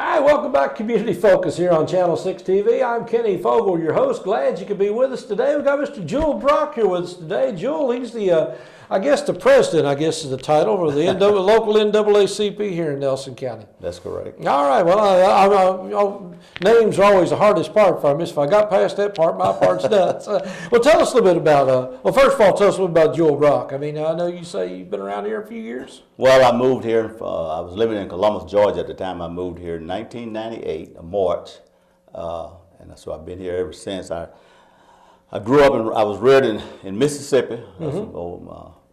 Hi, welcome back to Community Focus here on Channel 6 TV. I'm Kenny Fogel, your host. Glad you could be with us today. We've got Mr. Jewel Brock here with us today. Jewel, he's the, the president, is the title, of the local NAACP here in Nelson County. That's correct. All right, well, names are always the hardest part for me. If I got past that part, my part's done. So, well, tell us a little bit about, first of all, tell us a little bit about Jewel Brock. I mean, I know you say you've been around here a few years. Well, I moved here, I was living in Columbus, Georgia at the time I moved here in 1998, March, and so I've been here ever since. I grew up, I was reared in Mississippi.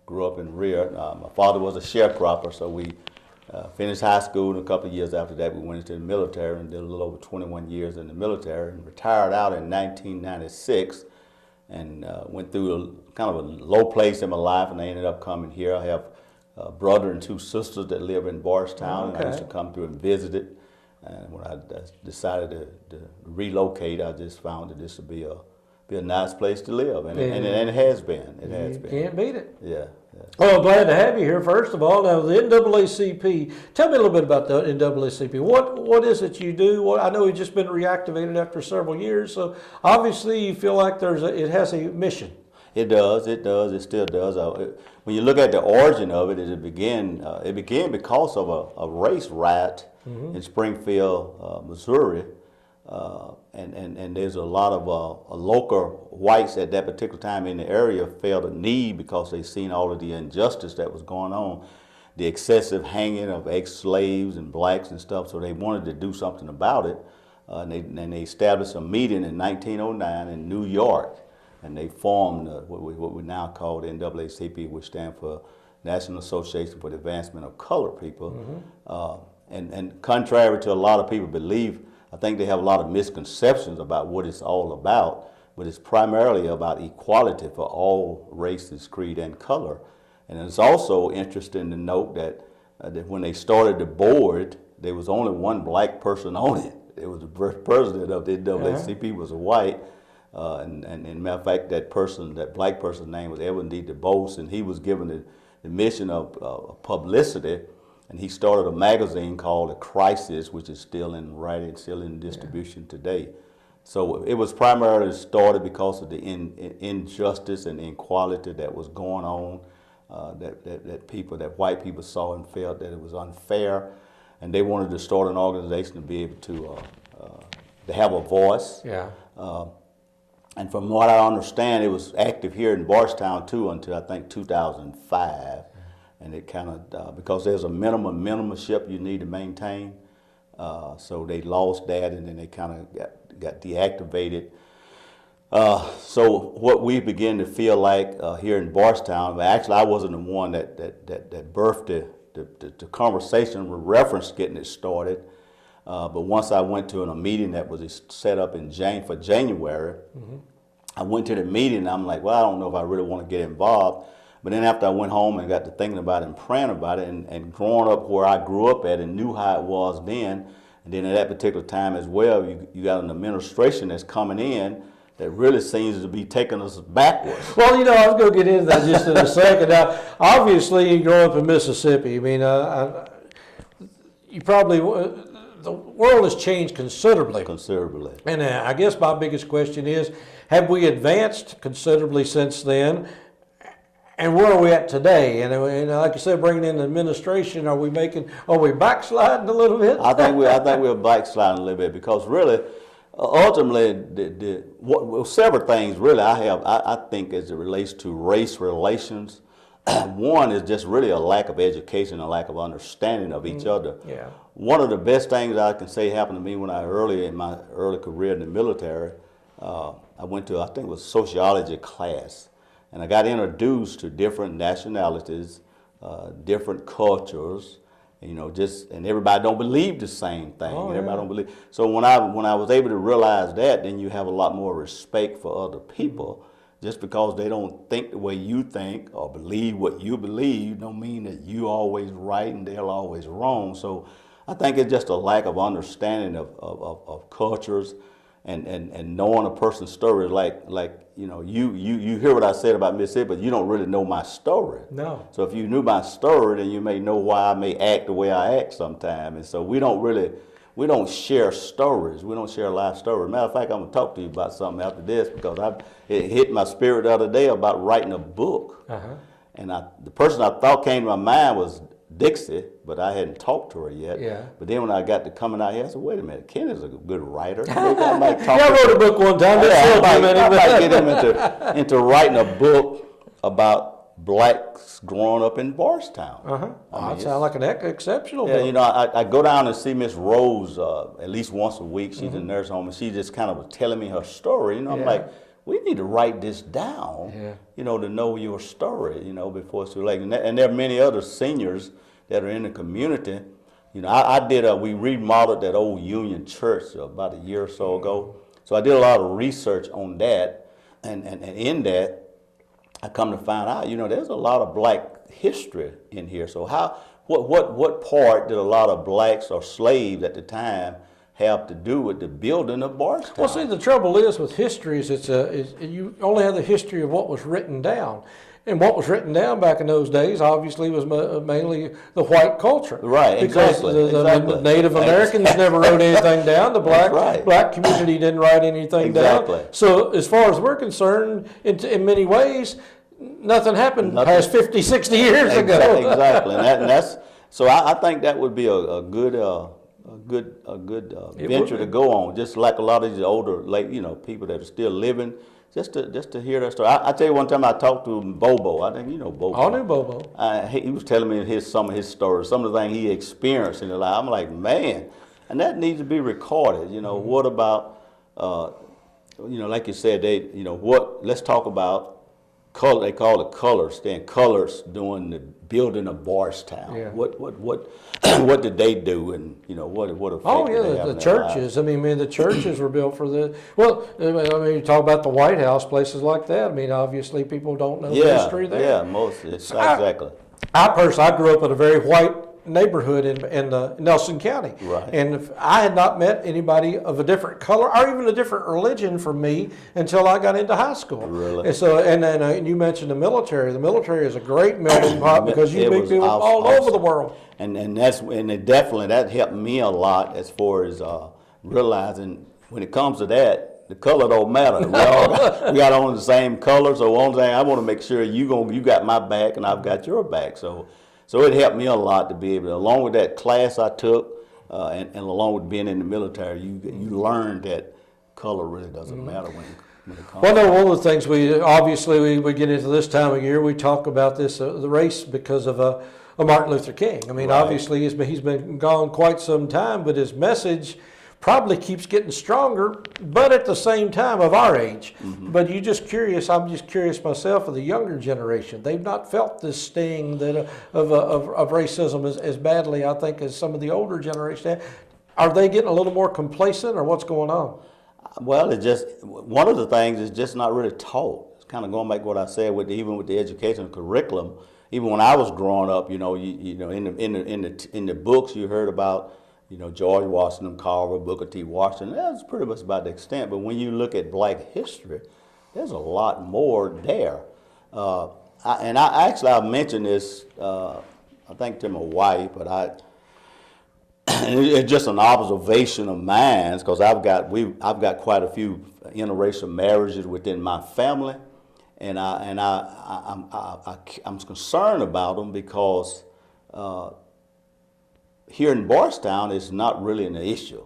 Grew up and reared. My father was a sharecropper, so we finished high school, and a couple of years after that we went into the military and did a little over 21 years in the military, and retired out in 1996, and went through kind of a low place in my life, and I ended up coming here. I have a brother and two sisters that live in Bardstown, and I used to come through and visit it. And when I decided to relocate, I just found that this would be a nice place to live, and it has been. It has been. Can't beat it. Yeah. Well, glad to have you here. First of all, now the NAACP. Tell me a little bit about the NAACP. What is it you do? I know you've just been reactivated after several years, so obviously you feel like it has a mission. It does. It still does. When you look at the origin of it, it began because of a race riot in Springfield, Missouri, and there's a lot of local whites at that particular time in the area felt a need because they seen all of the injustice that was going on, the excessive hanging of ex-slaves and blacks and stuff. So they wanted to do something about it, and they established a meeting in 1909 in New York. And they formed what we now call the NAACP, which stands for National Association for the Advancement of Colored People. And contrary to a lot of people believe, I think they have a lot of misconceptions about what it's all about, but it's primarily about equality for all races, creed, and color. And it's also interesting to note that when they started the board, there was only one black person on it. It was the president of the NAACP was a white. And matter of fact, that black person's name was Edwin D. DuBose, and he was given the mission of publicity, and he started a magazine called The Crisis, which is still in writing, still in distribution today. So it was primarily started because of the injustice and inequality that was going on, that white people saw and felt that it was unfair, and they wanted to start an organization to be able to have a voice. Yeah. And from what I understand, it was active here in Bardstown too until I think 2005, and it kind of because there's a minimumship you need to maintain, so they lost that, and then they kind of got deactivated. So what we began to feel like here in Bardstown, actually I wasn't the one that birthed the conversation with reference getting it started. But once I went to a meeting that was set up for January, I went to the meeting and I'm like, well, I don't know if I really want to get involved. But then after I went home and got to thinking about it and praying about it and growing up where I grew up at and knew how it was then, and then at that particular time as well, you got an administration that's coming in that really seems to be taking us backwards. Well, I was going to get into that just in a second. Now, obviously, you grew up in Mississippi. I mean, you probably... the world has changed considerably. Considerably. And I guess my biggest question is, have we advanced considerably since then? And where are we at today? And like I said, bringing in the administration, are we backsliding a little bit? I think we're backsliding a little bit because really, ultimately, several things really I think as it relates to race relations. One is just really a lack of education, a lack of understanding of each other. Yeah. One of the best things I can say happened to me when in my early career in the military, I went to, I think it was sociology class, and I got introduced to different nationalities, different cultures, and everybody don't believe the same thing. Everybody don't believe. So when I was able to realize that, then you have a lot more respect for other people. Just because they don't think the way you think or believe what you believe don't mean that you're always right and they're always wrong. So I think it's just a lack of understanding of cultures and knowing a person's story. You hear what I said about Mississippi, but you don't really know my story. No. So if you knew my story, then you may know why I may act the way I act sometimes. And so we don't really we don't share stories. We don't share life stories. Matter of fact, I'm gonna talk to you about something after this because it hit my spirit the other day about writing a book. And the person I thought came to my mind was Dixie, but I hadn't talked to her yet. Yeah. But then when I got to coming out here, I said, wait a minute, Ken is a good writer. Maybe I might talk I wrote a book one time. I might get him into writing a book about blacks growing up in Bardstown. That sounds like an exceptional Yeah, book. you know, I go down and see Miss Rose at least once a week. She's in the nursing home, and she just kind of was telling me her story. You know, I'm like, we need to write this down, you know, to know your story, you know, before it's too late. And there are many other seniors that are in the community. You know, we remodeled that old Union Church about a year or so ago. So I did a lot of research on that, and in that, I come to find out, you know, there's a lot of black history in here. So what part did a lot of blacks or slaves at the time have to do with the building of Bardstown? Well, see, the trouble is with history is you only have the history of what was written down. And what was written down back in those days, obviously, was mainly the white culture. Right, because exactly. The Native Americans never wrote anything down. The black community didn't write anything down. So as far as we're concerned, in many ways, nothing happened past 50, 60 years ago. Exactly. And that's so I think that would be a good venture to go on. Just like a lot of these older, people that are still living. Just to hear that story. I tell you, one time I talked to Bobo. I think you know Bobo. I knew Bobo. He was telling me some of his stories, some of the things he experienced in his life. I'm like, man, and that needs to be recorded. You know, what about, like you said, let's talk about color. They call it colors. Then colors doing the building of Bardstown. Yeah. What did they do, and what effect? Oh did they yeah, have the in churches. I mean, the churches were built for the. Well, I mean, you talk about the White House, places like that. I mean, obviously, people don't know the history there. Yeah, mostly. Exactly. I grew up in a very white neighborhood in Nelson County, Right. and if I had not met anybody of a different color or even a different religion from me until I got into high school. Really? And so, and then you mentioned the military. The military is a great melting pot because you meet people all over the world. And it definitely that helped me a lot as far as realizing when it comes to that, the color don't matter. We got on the same color, so one thing I want to make sure you got my back and I've got your back. So it helped me a lot to be able to, along with that class I took, and along with being in the military, you learn that color really doesn't matter when it comes. Well, no, one of the things we get into this time of year, we talk about this the race because of Martin Luther King. I mean, obviously he's been gone quite some time, but his message probably keeps getting stronger, but at the same time of our age. But I'm just curious myself of the younger generation. They've not felt this sting of racism as badly, I think, as some of the older generation. Are they getting a little more complacent, or what's going on? Well, one of the things is just not really taught. It's kind of going back to what I said even with the educational curriculum. Even when I was growing up, in the books you heard about, George Washington Carver, Booker T. Washington. That's pretty much about the extent. But when you look at black history, there's a lot more there. I mentioned this, I think to my wife, but it's just an observation of mine because I've got quite a few interracial marriages within my family, and I'm concerned about them because. Here in Bardstown, it's not really an issue,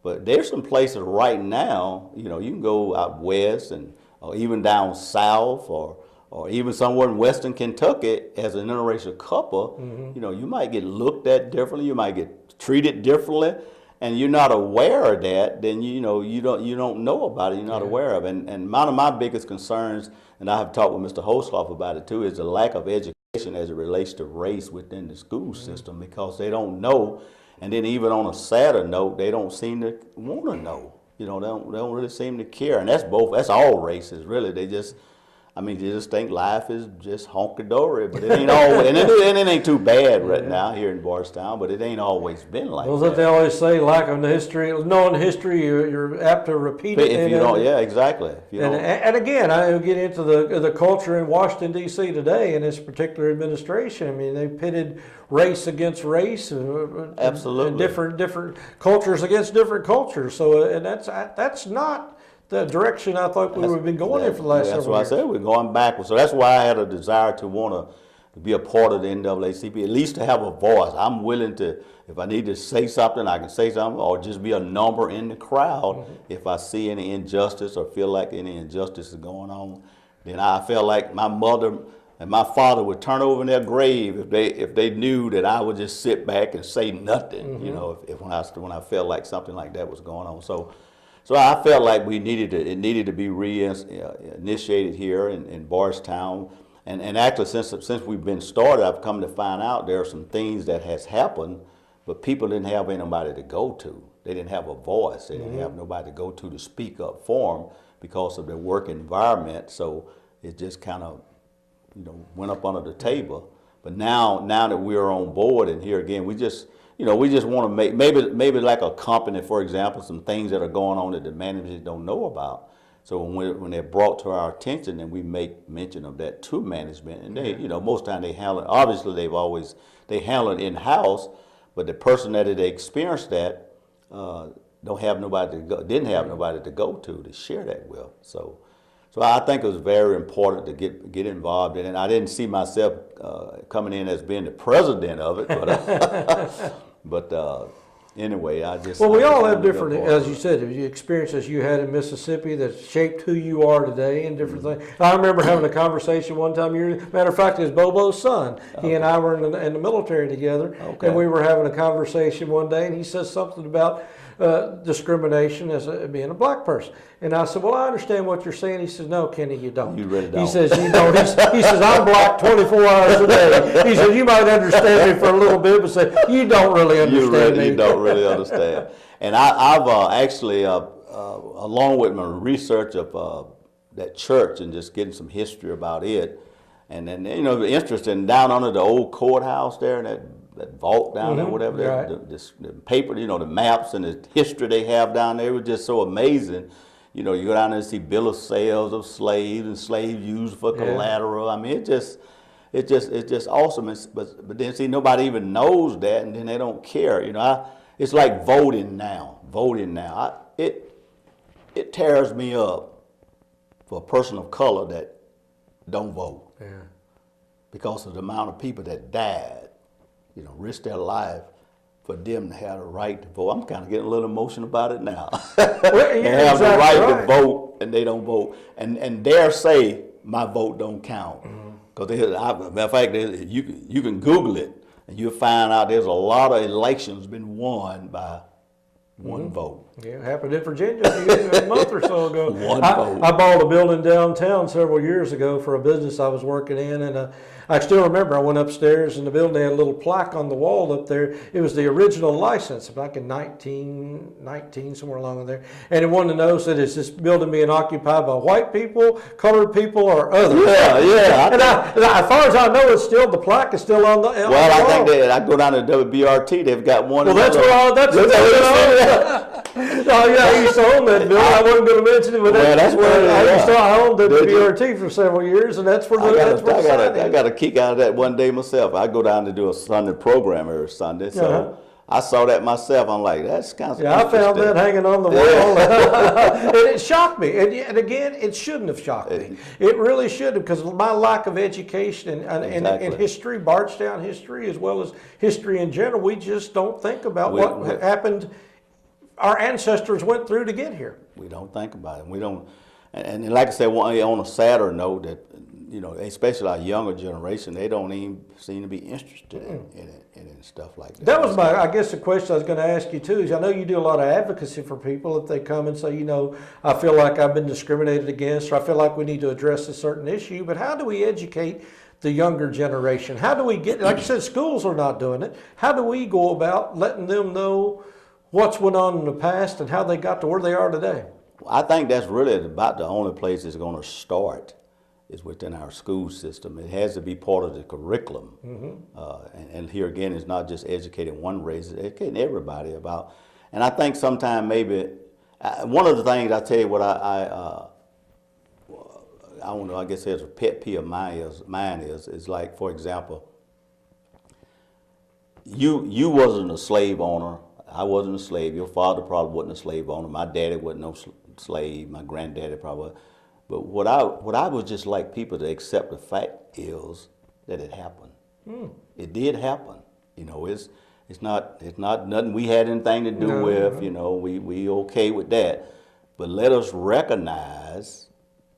but there's some places right now. You can go out west or even down south, or even somewhere in Western Kentucky as an interracial couple. You might get looked at differently. You might get treated differently, and you're not aware of that. Then you don't know about it. You're not aware of it. And one of my biggest concerns, and I have talked with Mr. Holzclough about it too, is the lack of education as it relates to race within the school system, because they don't know, and then even on a sadder note, they don't seem to want to know. They don't really seem to care, and that's all races really. They just, I mean, you just think life is just honky-dory, but it ain't always, and it ain't too bad right now here in Bardstown, but it ain't always been like Well, that. they always say, lack of history, knowing history, you're apt to repeat it. If you don't, yeah, exactly. If you don't, And again, I get into the culture in Washington, D.C. today in this particular administration. I mean, they pitted race against race, absolutely, and different cultures against different cultures. So, and that's not the direction I thought we've been going in for the last several years. That's why I said we're going backwards. So that's why I had a desire to want to be a part of the NAACP, at least to have a voice. I'm willing to, if I need to say something, I can say something, or just be a number in the crowd. If I see any injustice or feel like any injustice is going on, then I feel like my mother and my father would turn over in their grave if they knew that I would just sit back and say nothing. You know, when I felt like something like that was going on. So I felt like it needed to be reinitiated here in Bardstown. And actually, since we've been started, I've come to find out there are some things that has happened, but people didn't have anybody to go to. They didn't have a voice. They didn't have nobody to go to speak up for them because of their work environment. So it just kind of, went up under the table. But now that we're on board, and here again, we just want to make maybe like a company, for example, some things that are going on that the managers don't know about. So when they're brought to our attention, then we make mention of that to management, and they, most time they handle it. Obviously, they handle it in house, but the person that had experienced that didn't have nobody to go to share that with. So I think it was very important to get involved in it. And I didn't see myself coming in as being the president of it, but anyway, we all have different, as you said, experiences you had in Mississippi that shaped who you are today and different things. I remember having a conversation one time. Matter of fact, it was Bobo's son. He and I were in the military together, and we were having a conversation one day, and he says something about discrimination as being a black person. And I said, well, I understand what you're saying. He says, no, Kenny, you don't. You really don't. He says, you don't. He says, I'm black 24 hours a day. He said, you might understand me for a little bit, but say, you don't really understand me. You don't really understand. And I've actually, along with my research of that church and just getting some history about it, and then, interesting, down under the old courthouse there, and that vault down there, whatever, the paper, the maps and the history they have down there was just so amazing. You go down there and see bill of sales of slaves and slaves used for collateral. I mean, it's just awesome. But then see, nobody even knows that, and then they don't care. It's like voting now. It tears me up for a person of color that don't vote because of the amount of people that died. Risk their life for them to have the right to vote. I'm kind of getting a little emotional about it now. They have the right to vote, and they don't vote, and dare say my vote don't count. Because matter of fact, you can Google it, and you'll find out there's a lot of elections been won by one vote. Yeah, it happened in Virginia a month or so ago. One vote. I bought a building downtown several years ago for a business I was working in, and I still remember I went upstairs in the building. They had a little plaque on the wall up there. It was the original license back in 1919, somewhere along in there. And it wanted to know, said, is this building being occupied by white people, colored people, or others? Yeah. And as far as I know, it's still, the plaque is still on the wall. I think I go down to WBRT. They've got one. Well, that's oh yeah, I used to own that building. I wasn't going to mention it, but that's where I owned the BRT for several years, and that's where I got a kick out of that one day myself. I go down to do a Sunday program every Sunday, so I saw that myself. I'm like, that's kind of I found that hanging on the wall, and it shocked me. And again, it shouldn't have shocked me. It really shouldn't, because my lack of education and history, Bardstown history, as well as history in general, we just don't think about what happened. Our ancestors went through to get here. We don't think about it. We don't, and like I said, on a sadder note, that especially our younger generation, they don't even seem to be interested in it and stuff like that. That was I guess the question I was going to ask you too. Is I know you do a lot of advocacy for people if they come and say, I feel like I've been discriminated against, or I feel like we need to address a certain issue. But how do we educate the younger generation? How do we get? Like you said, schools are not doing it. How do we go about letting them know what's went on in the past and how they got to where they are today? I think that's really about the only place it's going to start is within our school system. It has to be part of the curriculum. And here again, it's not just educating one race, it's educating everybody about. And I think sometimes maybe, one of the things I tell you what I don't know, I guess there's a pet peeve of mine is like, for example, you wasn't a slave owner, I wasn't a slave, your father probably wasn't a slave owner, my daddy wasn't no slave, my granddaddy probably wasn't. But what I would just like people to accept the fact is that it happened. It did happen. You know, it's not nothing we had anything to do with. You know, we okay with that. But let us recognize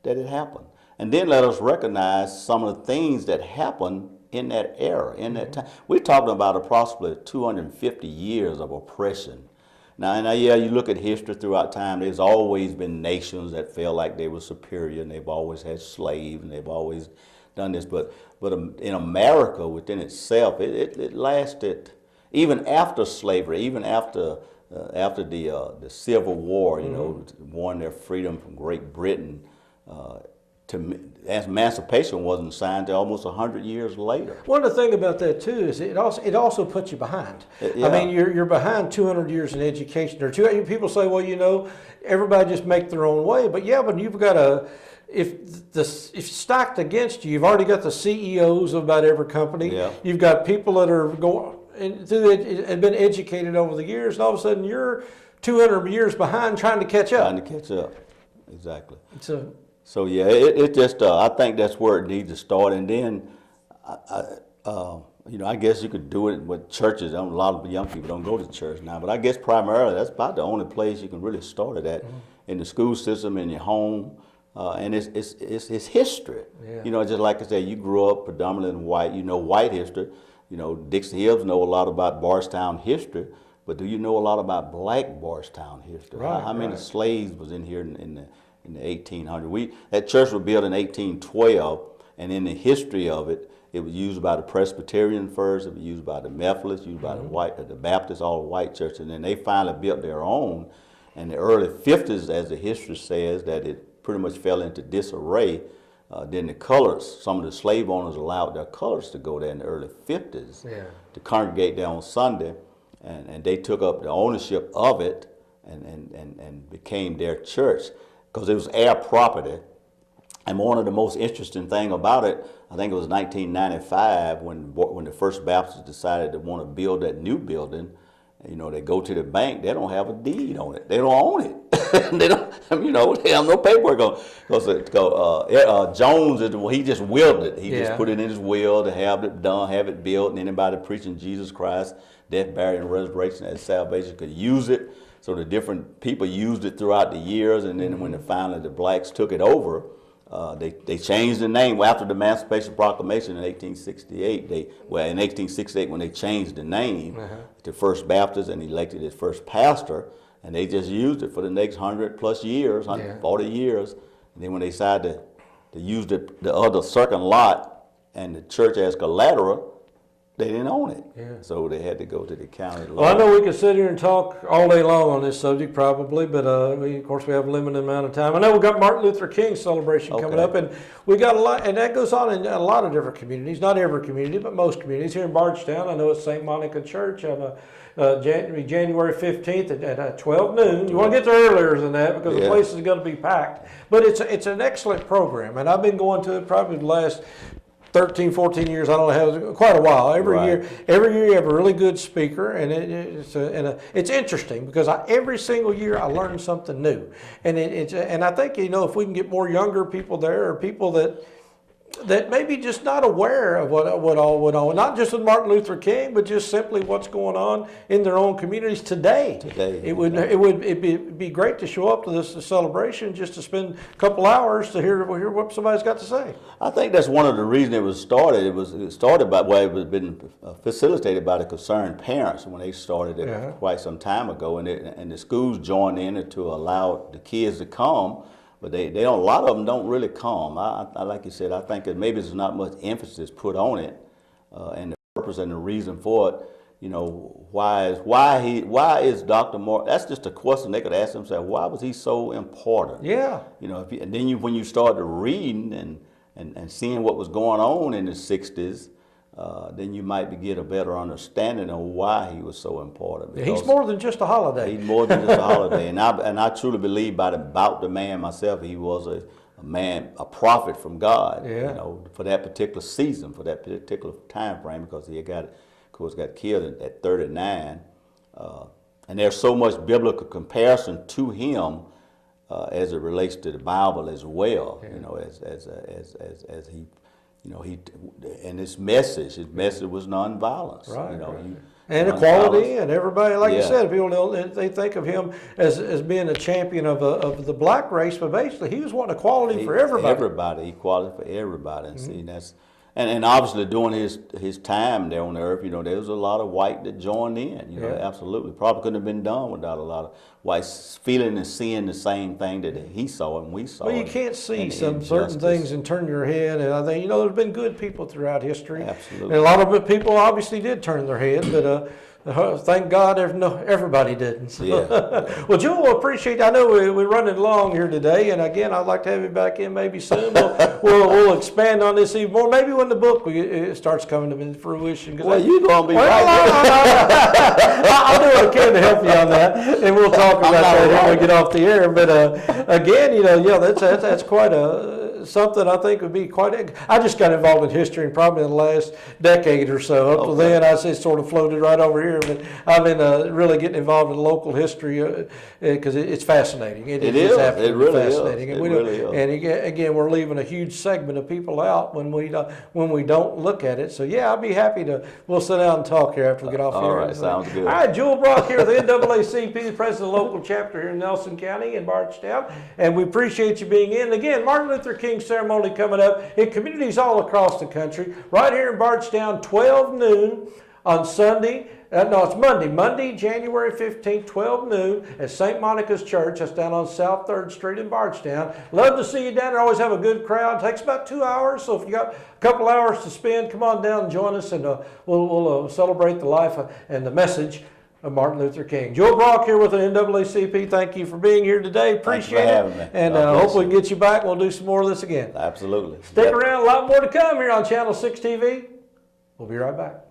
that it happened, and then let us recognize some of the things that happened in that era, in that time. We're talking about approximately 250 years of oppression. Now, yeah, you look at history throughout time, there's always been nations that felt like they were superior, and they've always had slaves, and they've always done this. But in America, within itself, it lasted, even after slavery, even after the Civil War, you know, won their freedom from Great Britain, emancipation wasn't signed until almost 100 years later. One of the things about that too is it also puts you behind. Yeah. I mean, you're behind 200 years in education. Or people say, well, you know, everybody just make their own way. But yeah, but you've got if stacked against you, you've already got the CEOs of about every company. Yeah. You've got people that are going and have been educated over the years, and all of a sudden you're 200 years behind trying to catch up. Trying to catch up, exactly. So yeah, it just I think that's where it needs to start, and then you know, I guess you could do it with churches. A lot of young people don't go to church now, but I guess primarily that's about the only place you can really start it at, in the school system, in your home, and it's history. Yeah. You know, just like I said, you grew up predominantly in white. You know white history. You know, Dixie Hills know a lot about Bardstown history, but do you know a lot about black Bardstown history? Right, How many slaves was in here in the 1800s? That church was built in 1812, and in the history of it, it was used by the Presbyterian first, it was used by the Methodists, used by the Baptists, all the white churches, and then they finally built their own. In the early 50s, as the history says, that it pretty much fell into disarray. Then the colors, some of the slave owners allowed their colors to go there in the early 50s to congregate there on Sunday, and they took up the ownership of it and became their church, because it was their property. And one of the most interesting thing about it, I think it was 1995 when the First Baptists decided to want to build that new building. You know, they go to the bank, they don't have a deed on it. They don't own it. They don't, you know, they have no paperwork on it. Because Jones, he just willed it. He just put it in his will to have it done, have it built, and anybody preaching Jesus Christ, death, burial, and resurrection as salvation could use it. So the different people used it throughout the years, and then when finally the blacks took it over, they changed the name. Well, after the Emancipation Proclamation in 1868, in 1868 when they changed the name to First Baptist and elected its first pastor, and they just used it for the next 100+ years, 140 years. And then when they decided to use the other second lot and the church as collateral, they didn't own it. So they had to go to the county law. Well, I know we could sit here and talk all day long on this subject probably, but of course we have a limited amount of time. I know we've got Martin Luther King celebration coming up, and we got a lot, and that goes on in a lot of different communities, not every community, but most communities. Here in Bardstown, I know it's St. Monica Church on January 15th at 12 noon. You want to get there earlier than that because the place is going to be packed. But it's an excellent program, and I've been going to it probably the last 13, 14 years, I don't know how, quite a while. Every year you have a really good speaker, and it's interesting because every single year I learn something new, and I think, you know, if we can get more younger people there, or people that maybe just not aware of what all went on, not just with Martin Luther King, but just simply what's going on in their own communities today. It'd be great to show up to this celebration, just to spend a couple hours to hear what somebody's got to say. I think that's one of the reasons it was started. It was started by, well, it was been facilitated by the concerned parents when they started it quite some time ago, and the schools joined in it to allow the kids to come. But they don't, a lot of them don't really come. I like you said, I think that maybe there's not much emphasis put on it, and the purpose and the reason for it. You know, why is Dr. Moore? That's just a question they could ask themselves. Why was he so important? Yeah. You know, when you started reading and seeing what was going on in the 60s, then you might get a better understanding of why he was so important. He's more than just a holiday. He's more than just a holiday. And I truly believe about the man myself, he was a man, a prophet from God, Yeah. you know, for that particular season, for that particular time frame, because he got killed at 39. And there's so much biblical comparison to him as it relates to the Bible as well, you know, as he, you know, and his message was nonviolence, Right, you know, right. And equality, and everybody, like you Yeah. said, people they think of him as being a champion of the black race, but basically he was wanting equality for everybody. Everybody, equality for everybody, and see that's. And obviously during his time there on the earth, you know, there was a lot of white that joined in. You know, Yeah. absolutely. Probably couldn't have been done without a lot of whites feeling and seeing the same thing that he saw and we saw. Well, you can't see and some certain injustice. things and turn your head. And I think, you know, there's been good people throughout history. Absolutely. And a lot of people obviously did turn their head, but thank God everybody didn't. So. Yeah. Well, Jewel, appreciate it. I know we're running long here today, and again, I'd like to have you back in maybe soon. We'll expand on this even more. Maybe when the book it starts coming to fruition. Well, you're going to be right there. I'll do what I can to help you on that, and we'll talk about that when we get off the air. But again, you know, yeah, that's quite something I think would be quite. I just got involved in history, and probably in the last decade or so. Up to then, I just sort of floated right over here. But I've been really getting involved in local history because it's fascinating. It is. Absolutely it really fascinating. is. And it really is. And again, we're leaving a huge segment of people out when we don't look at it. So yeah, I'd be happy to. We'll sit down and talk here after we get off here. All right, sounds good. All right, Jewel Brock here with the NAACP, the president of the local chapter here in Nelson County in Bardstown, and we appreciate you being in. Again, Martin Luther King ceremony coming up in communities all across the country, right here in Bardstown, 12 noon on Sunday. No, it's Monday, January 15th, 12 noon at St. Monica's Church. That's down on South 3rd Street in Bardstown. Love to see you down there. Always have a good crowd. It takes about 2 hours, so if you got a couple hours to spend, come on down and join us, and we'll celebrate the life and the message of Martin Luther King. Joel Brock here with the NAACP. Thank you for being here today. Appreciate it. Having me. And hopefully we can get you back. We'll do some more of this again. Absolutely. Stick around. A lot more to come here on Channel 6 TV. We'll be right back.